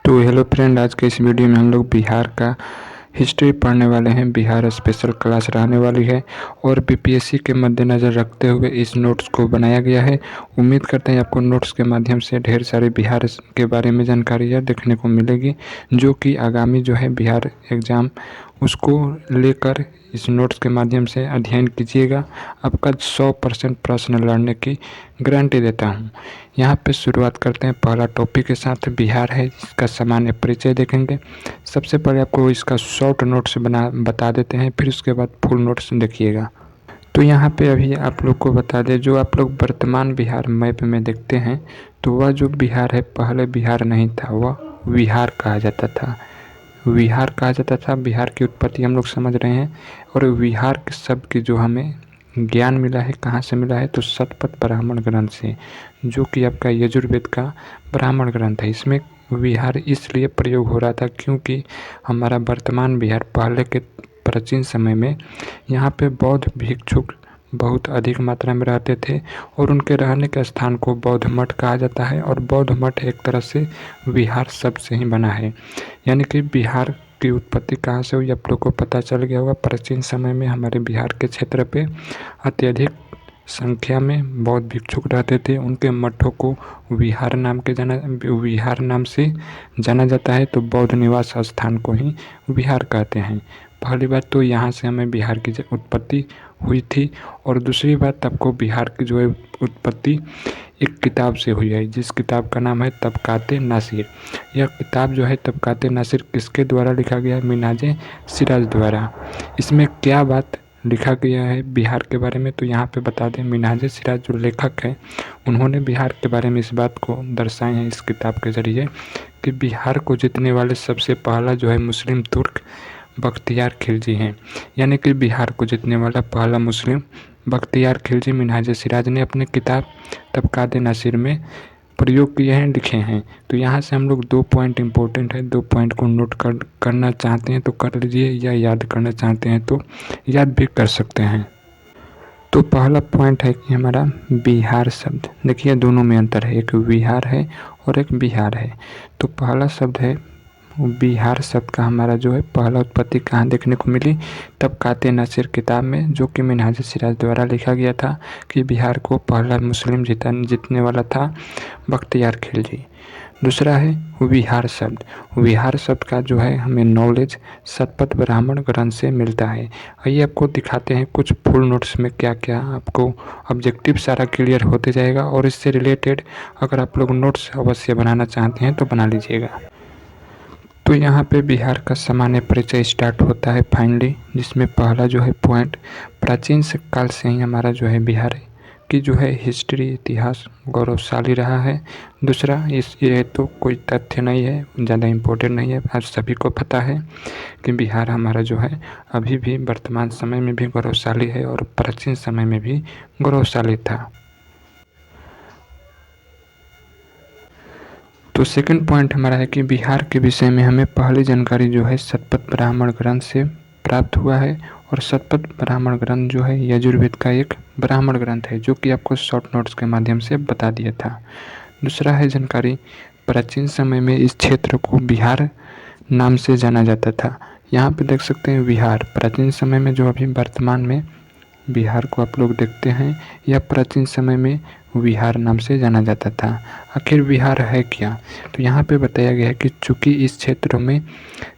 तो hello friend, आज के इस वीडियो में हम लोग बिहार का हिस्ट्री पढ़ने वाले हैं। बिहार स्पेशल क्लास रहने वाली है और बीपीएससी के मद्देनज़र रखते हुए इस नोट्स को बनाया गया है। उम्मीद करते हैं आपको नोट्स के माध्यम से ढेर सारी बिहार के बारे में जानकारियाँ देखने को मिलेगी, जो कि आगामी जो है बिहार एग्ज़ाम उसको लेकर इस नोट्स के माध्यम से अध्ययन कीजिएगा। आपका 100% प्रश्न लड़ने की गारंटी देता हूँ। यहाँ पे शुरुआत करते हैं पहला टॉपिक के साथ। बिहार है, इसका सामान्य परिचय देखेंगे। सबसे पहले आपको इसका शॉर्ट नोट्स बता देते हैं, फिर उसके बाद फुल नोट्स देखिएगा। तो यहाँ पे अभी आप लोग को बता दें, जो आप लोग वर्तमान बिहार मैप में देखते हैं तो वह जो बिहार है पहले बिहार नहीं था, वह विहार कहा जाता था। विहार कहा जाता था। बिहार की उत्पत्ति हम लोग समझ रहे हैं। और विहार के शब्द की जो हमें ज्ञान मिला है, कहाँ से मिला है, तो शतपथ ब्राह्मण ग्रंथ से, जो कि आपका यजुर्वेद का ब्राह्मण ग्रंथ है। इसमें विहार इसलिए प्रयोग हो रहा था क्योंकि हमारा वर्तमान बिहार पहले के प्राचीन समय में यहाँ पे बौद्ध भिक्षुक बहुत अधिक मात्रा में रहते थे और उनके रहने के स्थान को बौद्ध मठ कहा जाता है। और बौद्ध मठ एक तरह से विहार शब्द से ही बना है। यानी कि बिहार की उत्पत्ति कहाँ से हुई आप लोग को पता चल गया होगा। प्राचीन समय में हमारे बिहार के क्षेत्र पे अत्यधिक संख्या में बौद्ध भिक्षुक रहते थे। उनके मठों को विहार नाम से जाना जाता है। तो बौद्ध निवास स्थान को ही विहार कहते हैं। पहली बात तो यहाँ से हमें बिहार की उत्पत्ति हुई थी। और दूसरी बात, आपको बिहार की जो है उत्पत्ति एक किताब से हुई है, जिस किताब का नाम है तबकाते नासिर। यह किताब जो है तबकाते नासिर किसके द्वारा लिखा गया है? मिन्हाजे सिराज द्वारा। इसमें क्या बात लिखा गया है बिहार के बारे में, तो यहाँ पे बता दें, मिन्हाजे सिराज जो लेखक है उन्होंने बिहार के बारे में इस बात को दर्शाए हैं इस किताब के ज़रिए कि बिहार को जीतने वाले सबसे पहला जो है मुस्लिम तुर्क बख्तियार खिलजी हैं। यानी कि बिहार को जीतने वाला पहला मुस्लिम बख्तियार खिलजी मिन्हाज सिराज ने अपने किताब तबकाते नासिर में प्रयोग किए हैं, लिखे हैं। तो यहाँ से हम लोग 2 पॉइंट इम्पोर्टेंट है, 2 पॉइंट को नोट करना चाहते हैं तो कर लीजिए, या याद करना चाहते हैं तो याद भी कर सकते हैं। तो पहला पॉइंट है कि हमारा बिहार शब्द, देखिए दोनों में अंतर है, एक विहार है और एक बिहार है। तो पहला शब्द है बिहार शब्द का हमारा जो है पहला उत्पत्ति कहाँ देखने को मिली? तबकाते नासिर किताब में, जो कि मिन्हाज सिराज द्वारा लिखा गया था कि बिहार को पहला मुस्लिम जीतने वाला था बख्तियार खिलजी। दूसरा है विहार शब्द। विहार शब्द का जो है हमें नॉलेज शतपथ ब्राह्मण ग्रंथ से मिलता है। आइए आपको दिखाते हैं कुछ फुल नोट्स में क्या क्या आपको ऑब्जेक्टिव सारा क्लियर होते जाएगा। और इससे रिलेटेड अगर आप लोग नोट्स अवश्य बनाना चाहते हैं तो बना लीजिएगा। तो यहाँ पे बिहार का सामान्य परिचय स्टार्ट होता है फाइनली, जिसमें पहला जो है पॉइंट, प्राचीन काल से ही हमारा जो है बिहार की जो है हिस्ट्री, इतिहास गौरवशाली रहा है। दूसरा, ये तो कोई तथ्य नहीं है, ज़्यादा इम्पोर्टेंट नहीं है, आज सभी को पता है कि बिहार हमारा जो है अभी भी वर्तमान समय में भी गौरवशाली है और प्राचीन समय में भी गौरवशाली था। तो सेकंड पॉइंट हमारा है कि बिहार के विषय में हमें पहली जानकारी जो है शतपथ ब्राह्मण ग्रंथ से प्राप्त हुआ है। और शतपथ ब्राह्मण ग्रंथ जो है यजुर्वेद का एक ब्राह्मण ग्रंथ है, जो कि आपको शॉर्ट नोट्स के माध्यम से बता दिया था। दूसरा है जानकारी, प्राचीन समय में इस क्षेत्र को बिहार नाम से जाना जाता था। यहाँ पे देख सकते हैं बिहार, प्राचीन समय में जो अभी वर्तमान में बिहार को आप लोग देखते हैं, यह प्राचीन समय में विहार नाम से जाना जाता था। आखिर बिहार है क्या? तो यहाँ पे बताया गया है कि चूँकि इस क्षेत्र में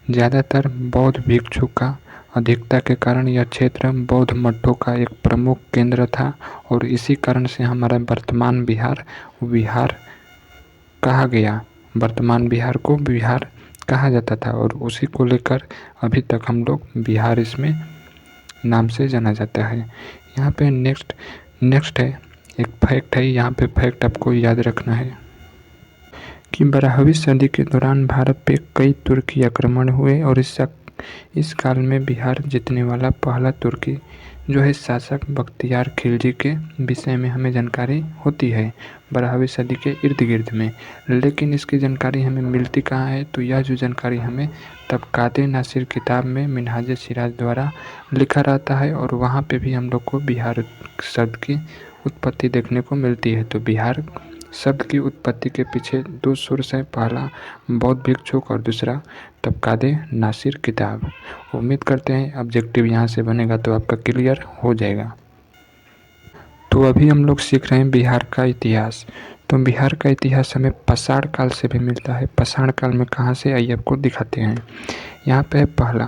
ज़्यादातर बौद्ध भिक्षु का अधिकता के कारण यह क्षेत्र बौद्ध मठों का एक प्रमुख केंद्र था। और इसी कारण से हमारा वर्तमान बिहार विहार कहा गया। वर्तमान बिहार को बिहार कहा जाता था और उसी को लेकर अभी तक हम लोग बिहार इसमें नाम से जाना जाता है। यहाँ पे नेक्स्ट है एक फैक्ट है। यहाँ पे फैक्ट आपको याद रखना है कि 12वीं सदी के दौरान भारत पे कई तुर्की आक्रमण हुए और इस काल में बिहार जीतने वाला पहला तुर्की जो है शासक बख्तियार खिलजी के विषय में हमें जानकारी होती है 12वीं सदी के इर्द गिर्द में। लेकिन इसकी जानकारी हमें मिलती कहाँ है? तो यह जो जानकारी हमें तबकाते नासिर किताब में मिन्हाज सिराज द्वारा लिखा रहता है और वहाँ पे भी हम लोग को बिहार शब्द की उत्पत्ति देखने को मिलती है। तो बिहार शब्द की उत्पत्ति के पीछे दो सोर्स हैं, पहला बौद्ध भिक्षुक और दूसरा तबकादे नासिर किताब। उम्मीद करते हैं ऑब्जेक्टिव यहाँ से बनेगा तो आपका क्लियर हो जाएगा। तो अभी हम लोग सीख रहे हैं बिहार का इतिहास। तो बिहार का इतिहास हमें पाषाण काल से भी मिलता है। पाषाण काल में कहाँ से, आइए आपको दिखाते हैं। यहाँ पे पहला,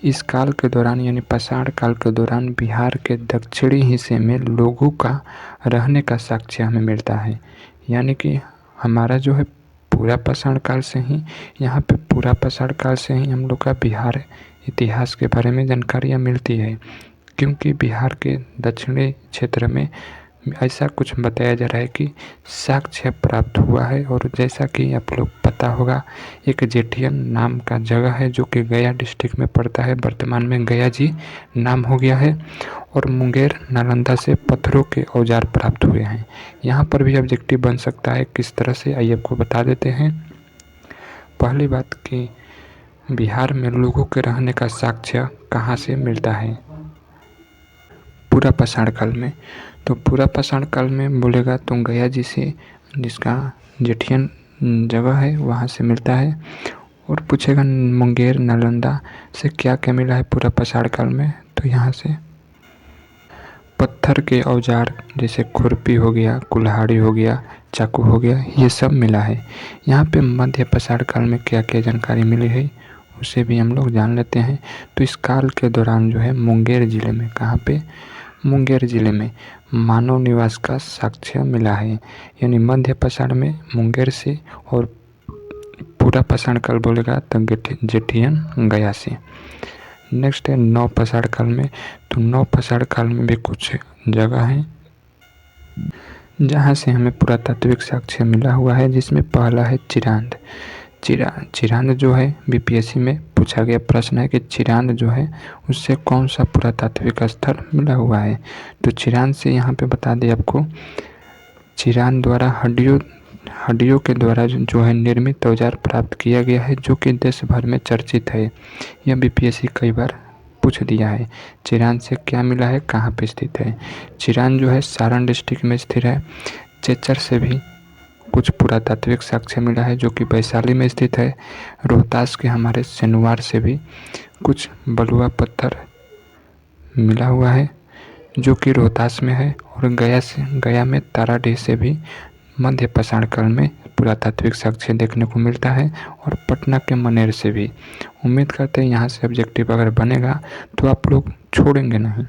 इस काल के दौरान यानी पाषाण काल के दौरान बिहार के दक्षिणी हिस्से में लोगों का रहने का साक्ष्य हमें मिलता है। यानी कि हमारा जो है पूरा पाषाण काल से ही, यहाँ पे पूरा पाषाण काल से ही हम लोग का बिहार इतिहास के बारे में जानकारियाँ मिलती है, क्योंकि बिहार के दक्षिणी क्षेत्र में ऐसा कुछ बताया जा रहा है कि साक्ष्य प्राप्त हुआ है। और जैसा कि आप लोग पता होगा, एक जेठियन नाम का जगह है जो कि गया डिस्ट्रिक्ट में पड़ता है, वर्तमान में गया जी नाम हो गया है। और मुंगेर नालंदा से पत्थरों के औजार प्राप्त हुए हैं। यहाँ पर भी ऑब्जेक्टिव बन सकता है, किस तरह से, आइए आपको बता देते हैं। पहली बात कि बिहार में लोगों के रहने का साक्ष्य कहाँ से मिलता है, पूरा पाषाण काल में। तो पूरा पाषाण काल में बोलेगा तो गया जी से, जिसका जेठियन जगह है, वहाँ से मिलता है। और पूछेगा मुंगेर नालंदा से क्या क्या मिला है पूरा पाषाण काल में, तो यहाँ से पत्थर के औजार जैसे खुरपी हो गया, कुल्हाड़ी हो गया, चाकू हो गया, ये सब मिला है। यहाँ पे मध्य पाषाण काल में क्या क्या जानकारी मिली है उसे भी हम लोग जान लेते हैं। तो इस काल के दौरान जो है मुंगेर जिले में, कहाँ पे, मुंगेर जिले में मानव निवास का साक्ष्य मिला है। यानी मध्य पाषाण में मुंगेर से, और पूरा पाषाण काल बोलेगा तो जेठियन गया से। नेक्स्ट है नव पाषाण काल में। तो नव पाषाण काल में भी कुछ जगह है जहाँ से हमें पुरातात्विक साक्ष्य मिला हुआ है, जिसमें पहला है चिरांद। चिरांद जो है बीपीएससी में पूछा गया प्रश्न है कि चिरांद जो है उससे कौन सा पुरातात्विक स्थल मिला हुआ है। तो चिरांद से यहाँ पे बता दें आपको, चिरांद द्वारा हड्डियों के द्वारा जो है निर्मित औजार प्राप्त किया गया है, जो कि देश भर में चर्चित है। यह बीपीएससी कई बार पूछ दिया है। चिरांद से क्या मिला है, कहाँ पे स्थित है। चिरांद जो है सारण डिस्ट्रिक्ट में स्थित है। चेचर से भी कुछ पुरातात्विक साक्ष्य मिला है, जो कि वैशाली में स्थित है। रोहतास के हमारे सेनुवार से भी कुछ बलुआ पत्थर मिला हुआ है, जो कि रोहतास में है। और गया में ताराडीह से भी मध्य पाषाण काल में पुरातात्विक साक्ष्य देखने को मिलता है। और पटना के मनेर से भी। उम्मीद करते हैं यहाँ से ऑब्जेक्टिव अगर बनेगा तो आप लोग छोड़ेंगे नहीं।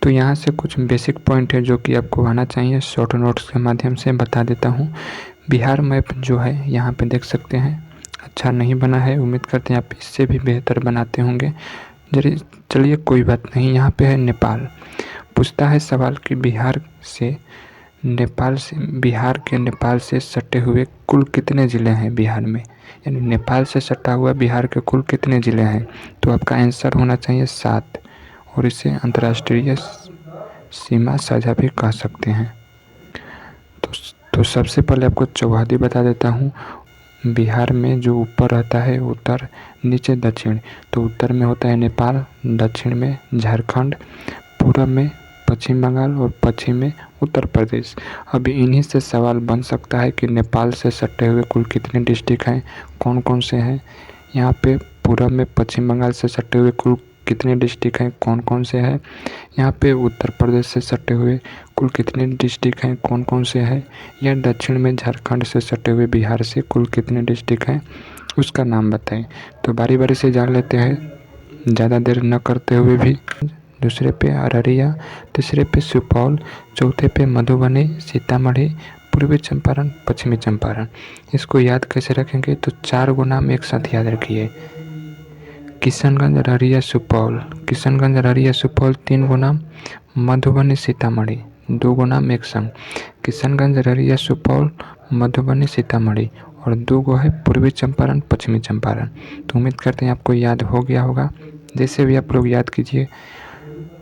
तो यहाँ से कुछ बेसिक पॉइंट है जो कि आपको आना चाहिए, शॉर्ट नोट्स के माध्यम से बता देता हूँ। बिहार मैप जो है यहाँ पे देख सकते हैं, अच्छा नहीं बना है, उम्मीद करते हैं आप इससे भी बेहतर बनाते होंगे। चलिए कोई बात नहीं। यहाँ पे है नेपाल। पूछता है सवाल कि बिहार के नेपाल से सटे हुए कुल कितने ज़िले हैं बिहार में, यानी नेपाल से सटा हुआ बिहार के कुल कितने ज़िले हैं। तो आपका आंसर होना चाहिए 7, और इसे अंतर्राष्ट्रीय सीमा साझा भी कह सकते हैं। तो सबसे पहले आपको चौहदी बता देता हूँ। बिहार में जो ऊपर रहता है उत्तर, नीचे दक्षिण। तो उत्तर में होता है नेपाल, दक्षिण में झारखंड, पूर्व में पश्चिम बंगाल और पश्चिम में उत्तर प्रदेश। अभी इन्हीं से सवाल बन सकता है कि नेपाल से सटे हुए कुल कितने डिस्ट्रिक्ट हैं, कौन कौन से हैं। यहाँ पे पूर्व में पश्चिम बंगाल से सटे हुए कुल कितने डिस्ट्रिक्ट हैं, कौन कौन से हैं। यहाँ पे उत्तर प्रदेश से सटे हुए कुल कितने डिस्ट्रिक्ट हैं, कौन कौन से हैं। या दक्षिण में झारखंड से सटे हुए बिहार से कुल कितने डिस्ट्रिक्ट हैं, उसका नाम बताएं। तो बारी बारी से जान लेते हैं, ज़्यादा देर न करते हुए भी। दूसरे पे अररिया, तीसरे पे सुपौल, चौथे पे मधुबनी, सीतामढ़ी, पूर्वी चंपारण, पश्चिमी चंपारण। इसको याद कैसे रखेंगे, तो 4 गो नाम एक साथ याद रखिए। किशनगंज, अररिया, सुपौल। किशनगंज, अररिया, सुपौल 3 गो नाम। मधुबनी, सीतामढ़ी 2 गो नाम एक संग। किशनगंज, अररिया, सुपौल, मधुबनी, सीतामढ़ी, और 2 गो है पूर्वी चंपारण, पश्चिमी चंपारण। तो उम्मीद करते हैं आपको याद हो गया होगा, जैसे भी आप लोग याद कीजिए।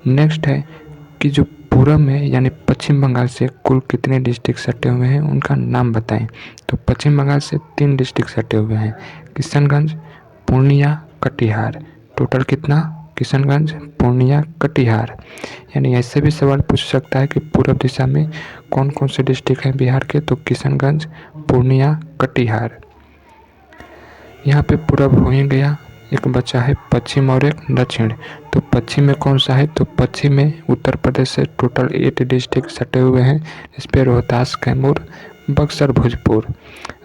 नेक्स्ट है कि जो पूर्व में यानी पश्चिम बंगाल से कुल कितने डिस्ट्रिक्ट सटे हुए हैं, उनका नाम बताएं। तो पश्चिम बंगाल से 3 डिस्ट्रिक्ट सटे हुए हैं, किशनगंज, पूर्णिया, कटिहार। टोटल कितना, किशनगंज, पूर्णिया, कटिहार। यानी ऐसे भी सवाल पूछ सकता है कि पूर्व दिशा में कौन कौन से डिस्ट्रिक्ट हैं बिहार के, तो किशनगंज, पूर्णिया, कटिहार। यहाँ पे पूर्व हो ही गया, एक बचा है पश्चिम और एक दक्षिण। तो पश्चिम में कौन सा है, तो पश्चिम में उत्तर प्रदेश से टोटल 8 डिस्ट्रिक्ट सटे हुए हैं। इस पर रोहतास, कैमूर, बक्सर, भोजपुर।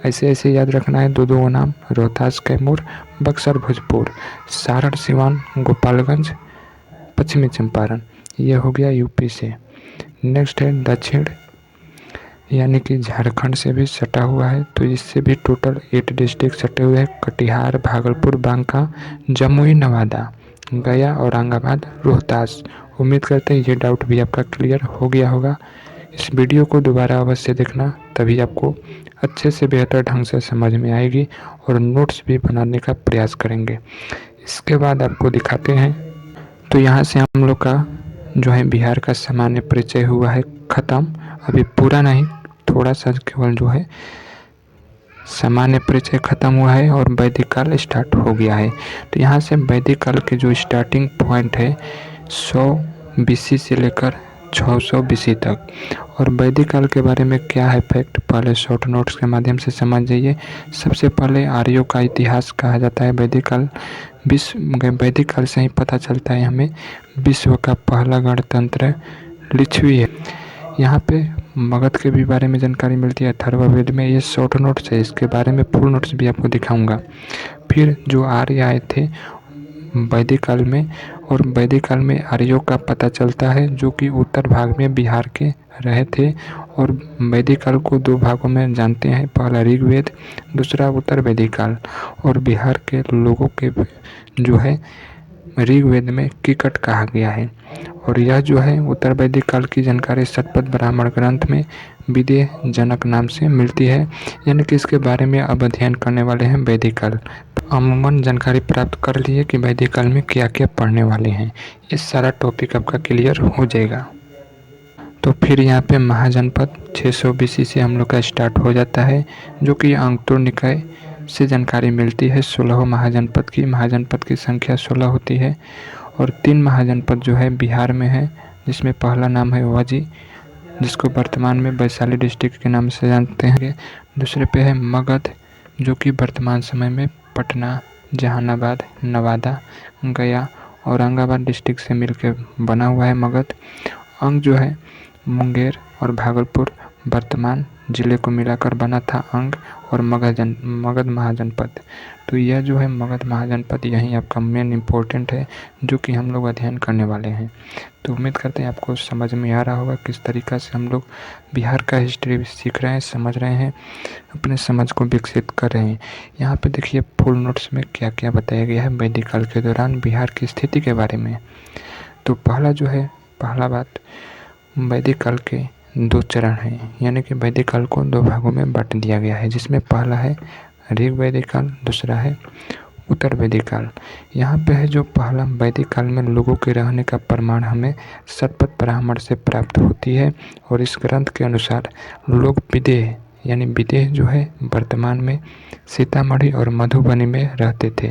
ऐसे ऐसे याद रखना है, दो दो नाम, रोहतास, कैमूर, बक्सर, भोजपुर, सारण, सिवान, गोपालगंज, पश्चिमी चंपारण। ये हो गया यूपी से। नेक्स्ट है दक्षिण, यानी कि झारखंड से भी सटा हुआ है, तो इससे भी टोटल 8 डिस्ट्रिक्ट सटे हुए हैं। कटिहार, भागलपुर, बांका, जमुई, नवादा, गया, औरंगाबाद, रोहतास। उम्मीद करते हैं ये डाउट भी आपका क्लियर हो गया होगा। इस वीडियो को दोबारा अवश्य देखना, तभी आपको अच्छे से बेहतर ढंग से समझ में आएगी और नोट्स भी बनाने का प्रयास करेंगे। इसके बाद आपको दिखाते हैं, तो यहाँ से हम लोग का जो है बिहार का सामान्य परिचय हुआ है ख़त्म। अभी पूरा नहीं, थोड़ा सा केवल जो है सामान्य परिचय खत्म हुआ है और वैदिक काल स्टार्ट हो गया है। तो यहाँ से वैदिक काल के जो स्टार्टिंग पॉइंट है 100 BC से लेकर 600 BC तक। और वैदिक काल के बारे में क्या है फैक्ट, पहले शॉर्ट नोट्स के माध्यम से समझ जाइए। सबसे पहले आर्यों का इतिहास कहा जाता है वैदिक काल। वैदिक काल से ही पता चलता है हमें विश्व का पहला गणतंत्र लिच्छवी है। यहाँ पे मगध के भी बारे में जानकारी मिलती है अथर्ववेद में। ये शॉर्ट नोट्स है, इसके बारे में फुल नोट्स भी आपको दिखाऊंगा। फिर जो आर्य आए थे वैदिक काल में, और वैदिक काल में आर्यों का पता चलता है जो कि उत्तर भाग में बिहार के रहे थे। और वैदिक काल को 2 भागों में जानते हैं, पहला ऋग्वेद, दूसरा उत्तर वैदिक काल। और बिहार के लोगों के जो है ऋग्वेद में किकट कहा गया है। और यह जो है उत्तर वैदिक काल की जानकारी शतपथ ब्राह्मण ग्रंथ में विदेह जनक नाम से मिलती है। यानी कि इसके बारे में अब अध्ययन करने वाले हैं वैदिक काल। अमूमन जानकारी प्राप्त कर लिए कि वैदिक काल में क्या क्या पढ़ने वाले हैं, ये सारा टॉपिक आपका क्लियर हो जाएगा। तो फिर यहाँ पे महाजनपद 600 BC से हम लोग का स्टार्ट हो जाता है, जो कि अंगुत्तर निकाय से जानकारी मिलती है 16 महाजनपद की। महाजनपद की संख्या 16 होती है। और 3 महाजनपद जो है बिहार में है, जिसमें पहला नाम है वाजी, जिसको वर्तमान में वैशाली डिस्ट्रिक्ट के नाम से जानते हैं। दूसरे पे है मगध, जो कि वर्तमान समय में पटना, जहानाबाद, नवादा, गया, औरंगाबाद डिस्ट्रिक्ट से मिलकर बना हुआ है मगध। अंग जो है मुंगेर और भागलपुर वर्तमान जिले को मिलाकर बना था अंग और मगध महाजनपद। तो यह जो है मगध महाजनपद यहीं आपका मेन इम्पोर्टेंट है, जो कि हम लोग अध्ययन करने वाले हैं। तो उम्मीद करते हैं आपको समझ में आ रहा होगा किस तरीक़ा से हम लोग बिहार का हिस्ट्री सीख रहे हैं, समझ रहे हैं, अपने समझ को विकसित कर रहे हैं। यहाँ पे देखिए फुल नोट्स में क्या क्या बताया गया है वैदिक काल के दौरान बिहार की स्थिति के बारे में। तो पहला बात, वैदिक काल के 2 चरण हैं, यानी कि वैदिक काल को 2 भागों में बांट दिया गया है, जिसमें पहला है ऋग वैदिक काल, दूसरा है उत्तर वैदिक काल। यहाँ पे है जो पहला वैदिक काल में लोगों के रहने का प्रमाण हमें शतपथ ब्राह्मण से प्राप्त होती है। और इस ग्रंथ के अनुसार लोग विदेह, यानी विदेह जो है वर्तमान में सीतामढ़ी और मधुबनी में रहते थे।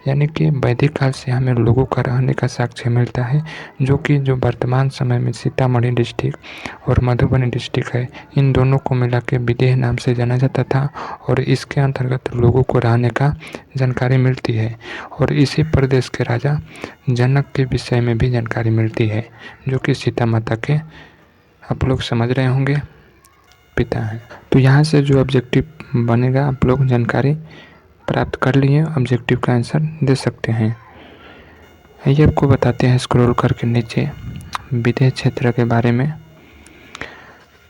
यानी कि वैदिक काल से हमें लोगों का रहने का साक्ष्य मिलता है, जो वर्तमान समय में सीतामढ़ी डिस्ट्रिक्ट और मधुबनी डिस्ट्रिक्ट है, इन दोनों को मिला के विदेह नाम से जाना जाता था। और इसके अंतर्गत लोगों को रहने का जानकारी मिलती है। और इसी प्रदेश के राजा जनक के विषय में भी जानकारी मिलती है, जो कि सीता माता के, आप लोग समझ रहे होंगे, पिता हैं। तो यहाँ से जो ऑब्जेक्टिव बनेगा आप लोग जानकारी प्राप्त कर लिए, ऑब्जेक्टिव का आंसर दे सकते हैं। आइए आपको बताते हैं स्क्रॉल करके नीचे विदेह क्षेत्र के बारे में।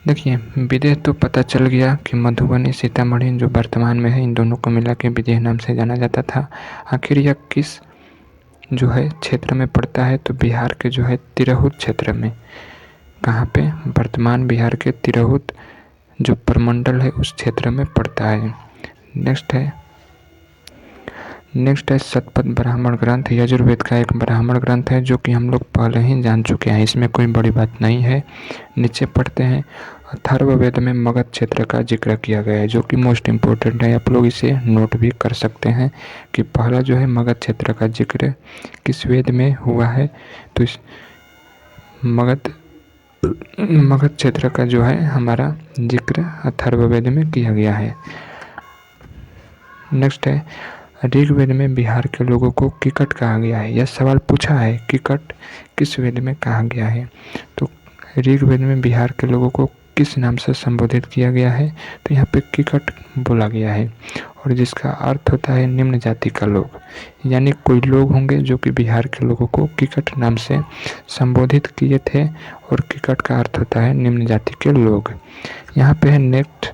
देखिए विदेह तो पता चल गया कि मधुबनी, सीतामढ़ी जो वर्तमान में है, इन दोनों को मिला के विदेह नाम से जाना जाता था। आखिर यह किस जो है क्षेत्र में पड़ता है, तो बिहार के जो है तिरहुत क्षेत्र में। कहाँ पे, वर्तमान बिहार के तिरहुत जो प्रमंडल है उस क्षेत्र में पड़ता है। नेक्स्ट है नेक्स्ट है शतपथ ब्राह्मण ग्रंथ। यजुर्वेद का एक ब्राह्मण ग्रंथ है जो कि हम लोग पहले ही जान चुके हैं, इसमें कोई बड़ी बात नहीं है। नीचे पढ़ते हैं। अथर्ववेद में मगध क्षेत्र का जिक्र किया गया है जो कि मोस्ट इम्पोर्टेंट है। आप लोग इसे नोट भी कर सकते हैं कि पहला जो है मगध क्षेत्र का जिक्र किस वेद में हुआ है। तो इस मगध क्षेत्र का जो है हमारा जिक्र अथर्ववेद में किया गया है। नेक्स्ट है ऋग्वेद में बिहार के लोगों को किकट कहा गया है। यह सवाल पूछा है, किकट किस वेद में कहा गया है। तो ऋग्वेद में बिहार के लोगों को किस नाम से संबोधित किया गया है, तो यहाँ पे किकट बोला गया है और जिसका अर्थ होता है निम्न जाति का लोग। यानी कोई लोग होंगे जो कि बिहार के लोगों को किकट नाम से संबोधित किए थे और किकट का अर्थ होता है निम्न जाति के लोग। यहाँ पे है नेक्स्ट।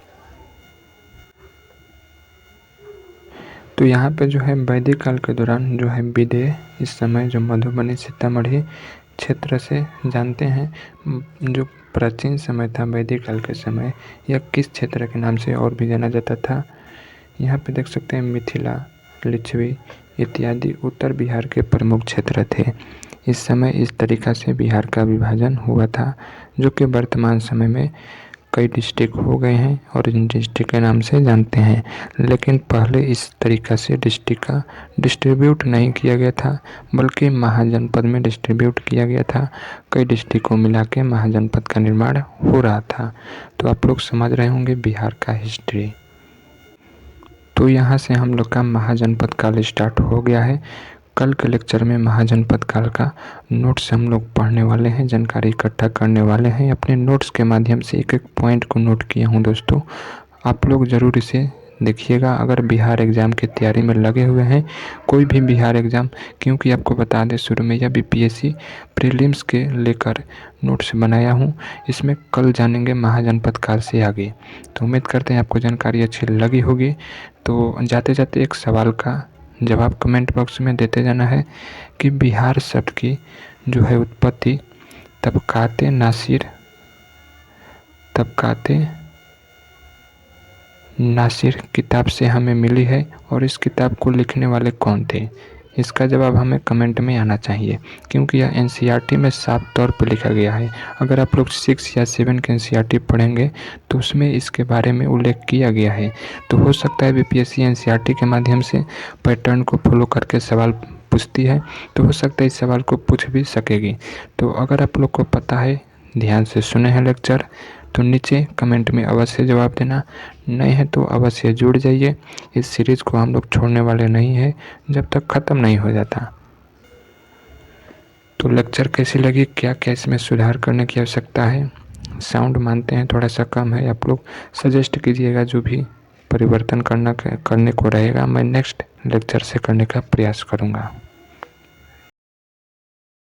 तो यहाँ पे जो है वैदिक काल के दौरान जो है विदेह इस समय जो मधुबनी सीतामढ़ी क्षेत्र से जानते हैं, जो प्राचीन समय था वैदिक काल के समय, यह किस क्षेत्र के नाम से और भी जाना जाता था। यहाँ पे देख सकते हैं मिथिला, लिच्छवी इत्यादि उत्तर बिहार के प्रमुख क्षेत्र थे। इस समय इस तरीक़ा से बिहार का विभाजन हुआ था जो कि वर्तमान समय में कई डिस्ट्रिक्ट हो गए हैं और इन डिस्ट्रिक्ट के नाम से जानते हैं। लेकिन पहले इस तरीक़ा से डिस्ट्रिक्ट का डिस्ट्रीब्यूट नहीं किया गया था बल्कि महाजनपद में डिस्ट्रीब्यूट किया गया था। कई डिस्ट्रिक्ट को मिला के महाजनपद का निर्माण हो रहा था। तो आप लोग समझ रहे होंगे बिहार का हिस्ट्री। तो यहाँ से हम लोग का महाजनपद काल स्टार्ट हो गया है। कल के लेक्चर में महाजनपद काल का नोट्स हम लोग पढ़ने वाले हैं, जानकारी इकट्ठा करने वाले हैं। अपने नोट्स के माध्यम से एक एक पॉइंट को नोट किया हूँ दोस्तों, आप लोग ज़रूर इसे देखिएगा। अगर बिहार एग्ज़ाम की तैयारी में लगे हुए हैं, कोई भी बिहार एग्ज़ाम, क्योंकि आपको बता दें शुरू में यह बीपीएससी प्रीलिम्स के लेकर नोट्स बनाया हूँ। इसमें कल जानेंगे महाजनपद काल से आगे। तो उम्मीद करते हैं आपको जानकारी अच्छी लगी होगी। तो जाते जाते एक सवाल का जवाब कमेंट बॉक्स में देते जाना है कि बिहार शब्द की जो है उत्पत्ति तबकाते नासिर किताब से हमें मिली है और इस किताब को लिखने वाले कौन थे। इसका जवाब हमें कमेंट में आना चाहिए क्योंकि यह एनसीईआरटी में साफ तौर पर लिखा गया है। अगर आप लोग 6 या 7 के एनसीईआरटी पढ़ेंगे तो उसमें इसके बारे में उल्लेख किया गया है। तो हो सकता है बीपीएससी एनसीईआरटी के माध्यम से पैटर्न को फॉलो करके सवाल पूछती है, तो हो सकता है इस सवाल को पूछ भी सकेगी। तो अगर आप लोग को पता है, ध्यान से सुने हैं लेक्चर, तो नीचे कमेंट में अवश्य जवाब देना। नए हैं तो अवश्य जुड़ जाइए। इस सीरीज़ को हम लोग छोड़ने वाले नहीं हैं जब तक ख़त्म नहीं हो जाता। तो लेक्चर कैसी लगी, क्या क्या इसमें सुधार करने की आवश्यकता है। साउंड मानते हैं थोड़ा सा कम है, आप लोग सजेस्ट कीजिएगा जो भी परिवर्तन करने को रहेगा, मैं नेक्स्ट लेक्चर से करने का प्रयास करूँगा।